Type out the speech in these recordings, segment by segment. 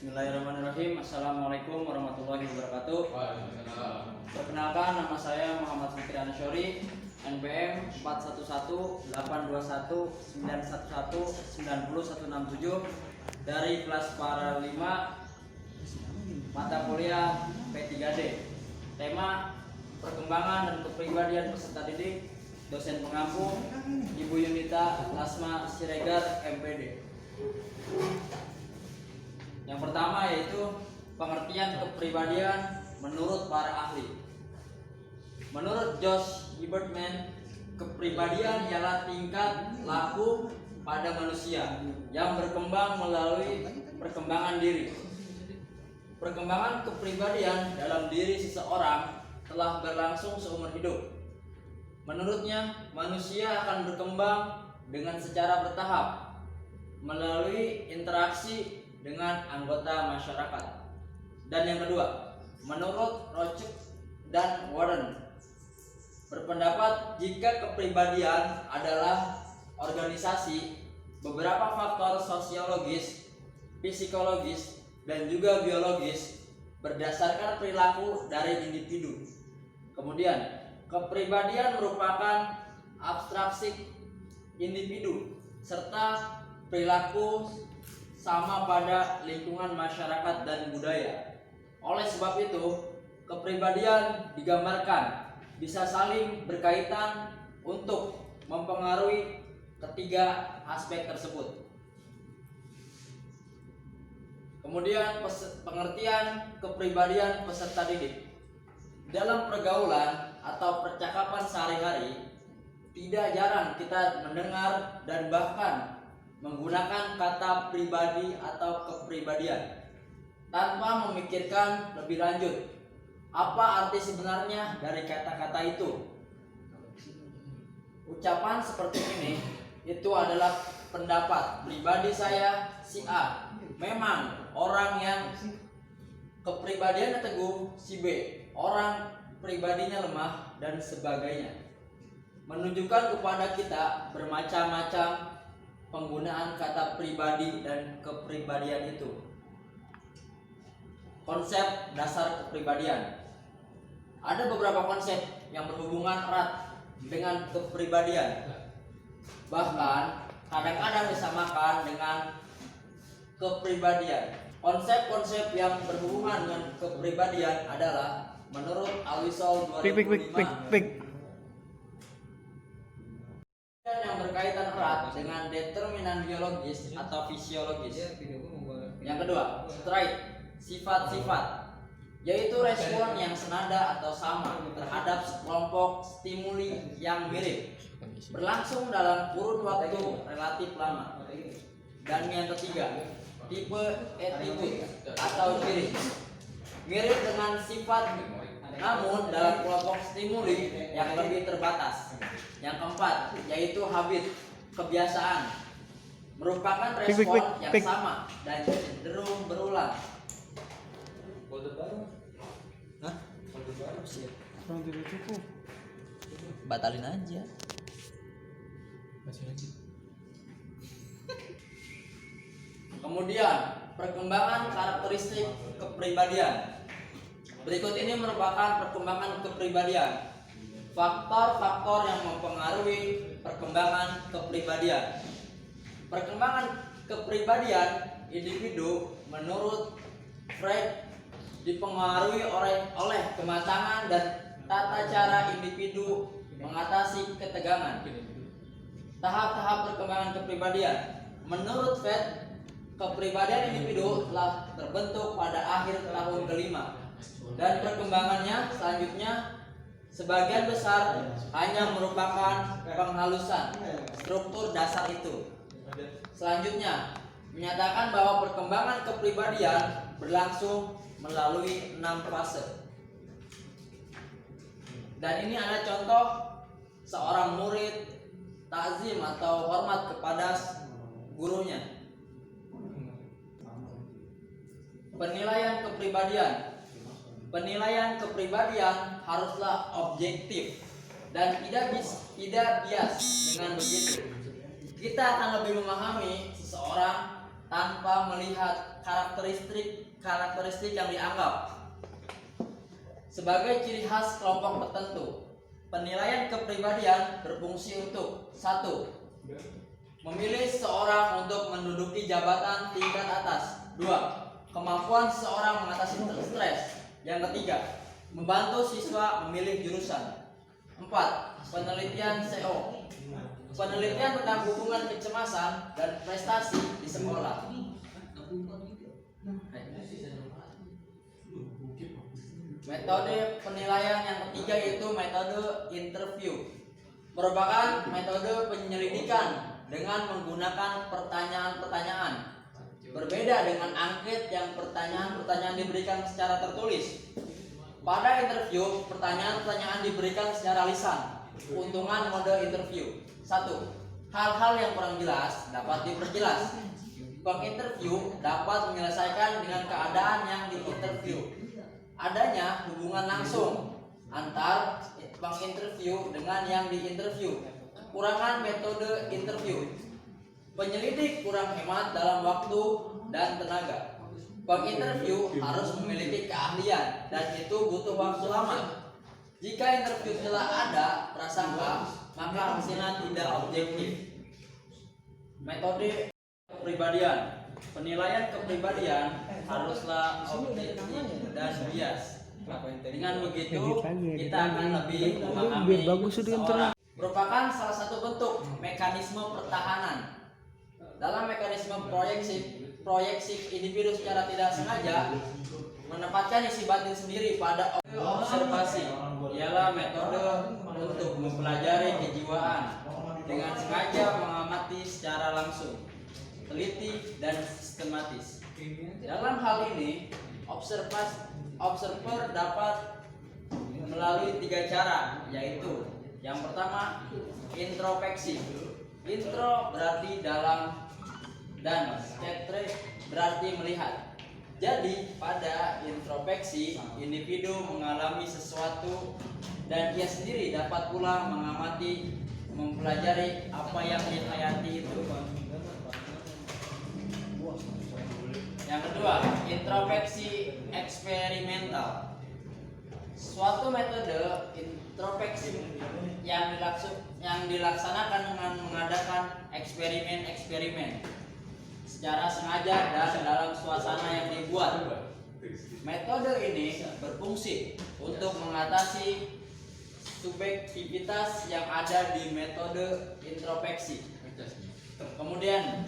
Bismillahirrahmanirrahim. Assalamualaikum warahmatullahi wabarakatuh. Perkenalkan, nama saya Muhammad Fikri Ansyori, NPM 41189191191167 dari kelas para 5 mata kuliah P3D. Tema perkembangan dan kepribadian peserta didik, dosen pengampu Ibu Yunita Lasma Siregar, MPD. Yang pertama yaitu pengertian kepribadian menurut para ahli. Menurut Josh Lieberman, kepribadian ialah tingkat laku pada manusia yang berkembang melalui perkembangan diri. Perkembangan kepribadian dalam diri seseorang telah berlangsung seumur hidup. Menurutnya, manusia akan berkembang dengan secara bertahap melalui interaksi dengan anggota masyarakat. Dan yang kedua, menurut Rochuk dan Warren berpendapat jika kepribadian adalah organisasi, beberapa faktor sosiologis, psikologis, dan juga biologis berdasarkan perilaku dari individu. Kemudian, kepribadian merupakan abstraksi individu serta perilaku sama pada lingkungan masyarakat dan budaya. Oleh sebab itu, kepribadian digambarkan bisa saling berkaitan untuk mempengaruhi ketiga aspek tersebut. Kemudian pengertian kepribadian peserta didik. Dalam pergaulan atau percakapan sehari-hari, tidak jarang kita mendengar dan bahkan menggunakan kata pribadi atau kepribadian tanpa memikirkan lebih lanjut apa arti sebenarnya dari kata-kata itu. Ucapan seperti ini itu adalah pendapat pribadi saya si A. Memang orang yang kepribadiannya teguh si B, orang pribadinya lemah dan sebagainya. Menunjukkan kepada kita bermacam-macam penggunaan kata pribadi dan kepribadian itu. Konsep dasar kepribadian. Ada beberapa konsep yang berhubungan erat dengan kepribadian. Bahkan kadang-kadang disamakan dengan kepribadian. Konsep-konsep yang berhubungan dengan kepribadian adalah menurut Alwisol 2005 yang berkaitan erat dengan determinan biologis atau fisiologis. Yang kedua, trait, sifat-sifat, yaitu respon yang senada atau sama terhadap sekelompok stimuli yang mirip, berlangsung dalam kurun waktu relatif lama. Dan yang ketiga, tipe attitude atau ciri, mirip dengan sifat namun dalam kelompok stimuli yang lebih terbatas. Yang keempat, yaitu habit, kebiasaan, merupakan respon yang sama dan cenderung berulang. Batalin aja. Kemudian, perkembangan karakteristik kepribadian. Berikut ini merupakan perkembangan kepribadian. Faktor-faktor yang mempengaruhi perkembangan kepribadian. Perkembangan kepribadian individu menurut Freud dipengaruhi oleh kematangan dan tata cara individu mengatasi ketegangan. Tahap-tahap perkembangan kepribadian. Menurut Freud, kepribadian individu telah terbentuk pada akhir tahun kelima dan perkembangannya selanjutnya sebagian besar hanya merupakan penghalusan struktur dasar itu. Selanjutnya, menyatakan bahwa perkembangan kepribadian berlangsung melalui 6 fase. Dan ini ada contoh seorang murid takzim atau hormat kepada gurunya. Penilaian kepribadian. Penilaian kepribadian haruslah objektif dan tidak bias. Dengan begitu, kita akan lebih memahami seseorang tanpa melihat karakteristik yang dianggap sebagai ciri khas kelompok tertentu. Penilaian kepribadian berfungsi untuk 1. Memilih seorang untuk menduduki jabatan tingkat atas. 2. Kemampuan seseorang mengatasi stres. Yang ketiga, membantu siswa memilih jurusan. 4. Penelitian CO. Penelitian tentang hubungan kecemasan dan prestasi di sekolah. Metode penilaian yang ketiga yaitu metode interview. Merupakan metode penyelidikan dengan menggunakan pertanyaan-pertanyaan. Berbeda dengan angket yang pertanyaan-pertanyaan diberikan secara tertulis. Pada interview, pertanyaan-pertanyaan diberikan secara lisan. Keuntungan mode interview: 1. Hal-hal yang kurang jelas dapat diperjelas. Penginterview dapat menyelesaikan dengan keadaan yang diinterview. Adanya hubungan langsung antar penginterview dengan yang diinterview. Kekurangan metode interview: penyelidik kurang hemat dalam waktu dan tenaga. Penginterview harus memiliki keahlian dan itu butuh waktu lama. Jika interview telah ada prasangka, maka hasilnya tidak objektif. Metode kepribadian. Penilaian kepribadian haruslah objektif dan bias. Dengan begitu, kita akan lebih memahami seseorang. Merupakan salah satu bentuk mekanisme pertahanan. Dalam mekanisme proyeksi individu secara tidak sengaja menempatkan isi batin sendiri pada observasi. Ialah metode untuk mempelajari kejiwaan dengan sengaja mengamati secara langsung, teliti dan sistematis. Dalam hal ini, observer dapat melalui 3 cara, yaitu yang pertama, introspeksi. Intro berarti dalam dan sketre berarti melihat. Jadi pada introspeksi, individu mengalami sesuatu dan ia sendiri dapat pula mengamati, mempelajari apa yang dihayati itu. Yang kedua, introspeksi eksperimental. Suatu metode introspeksi yang dilaksanakan dengan mengadakan eksperimen secara sengaja dan dalam suasana yang dibuat. Metode ini berfungsi untuk mengatasi subjektivitas yang ada di metode introspeksi. Kemudian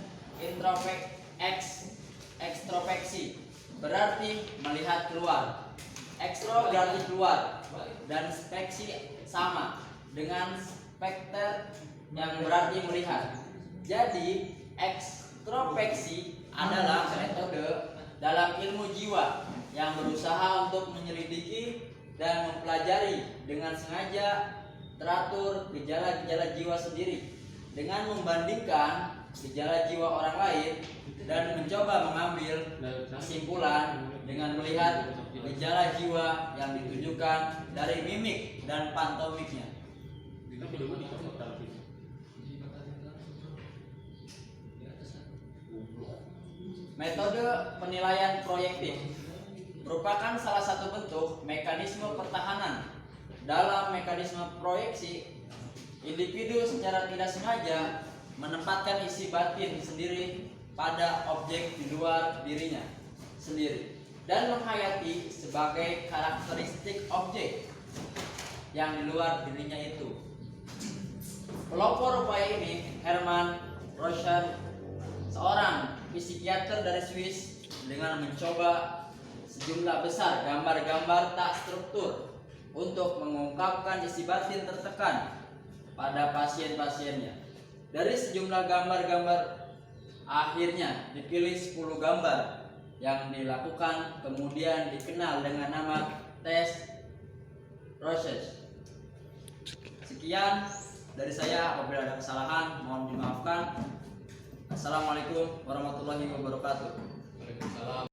ekstrospeksi berarti melihat keluar. Ekstro berarti keluar dan speksi sama dengan spekter yang berarti melihat. Jadi ekstrospeksi adalah metode dalam ilmu jiwa yang berusaha untuk menyelidiki dan mempelajari dengan sengaja teratur gejala-gejala jiwa sendiri dengan membandingkan gejala jiwa orang lain dan mencoba mengambil kesimpulan dengan melihat gejala jiwa yang ditunjukkan dari mimik dan pantomimiknya. Metode penilaian proyektif merupakan salah satu bentuk mekanisme pertahanan. Dalam mekanisme proyeksi, individu secara tidak sengaja menempatkan isi batin sendiri pada objek di luar dirinya sendiri dan menghayati sebagai karakteristik objek yang di luar dirinya itu. Pelopor upaya ini Hermann Rorschach, seorang psikiater dari Swiss, dengan mencoba sejumlah besar gambar-gambar tak struktur untuk mengungkapkan isi batin tertekan pada pasien-pasiennya. Dari sejumlah gambar-gambar, akhirnya dipilih 10 gambar yang dilakukan, kemudian dikenal dengan nama tes Rorschach. Sekian dari saya, apabila ada kesalahan mohon dimaafkan. Assalamualaikum warahmatullahi wabarakatuh.